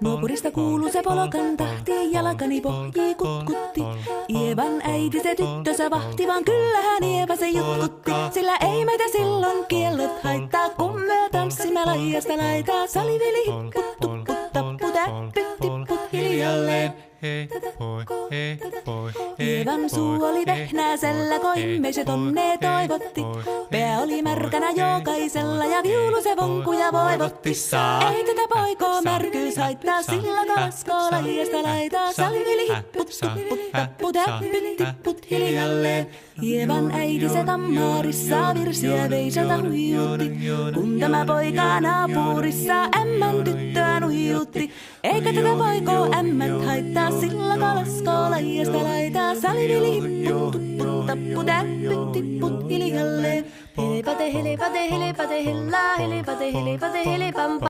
Nuopurista kuuluu se polokan tahti, jalkani pohjii kutkutti. Ievan äiti se tyttönsä vahti, vaan kyllähän Ieva se jutkutti. Sillä ei meitä silloin kiellot haittaa, kun me tanssimme laijasta laitaa. Salivili hipput, tupput, tapput, äppyt, tipput hiljalleen. Ievan suu oli vehnäisellä, koimme se tonne toivotti. Pää oli märkänä jokaisella ja viulu se vonkuja voivotti. Ei tätä poikoo märkyys haittaa, sillä kalaskoo laijasta laitaa. Salivili hipput, tupput, tapput, äppyt, tipput hiljalleen. Ievan äiti se kammarissa virsiä veiseltä huijutti, kun tämä poika naapurissa ämmän tyttöä nuijutti. Eikä tätä poikoo ämmät haittaa, sillä kalaskoo laijasta laitaa. Salivili hipput, tupput, tapput, äppyt, tipput hiljalleen. Helepate, helepate, helepate, hellaa, helepate, helepate, helepampa.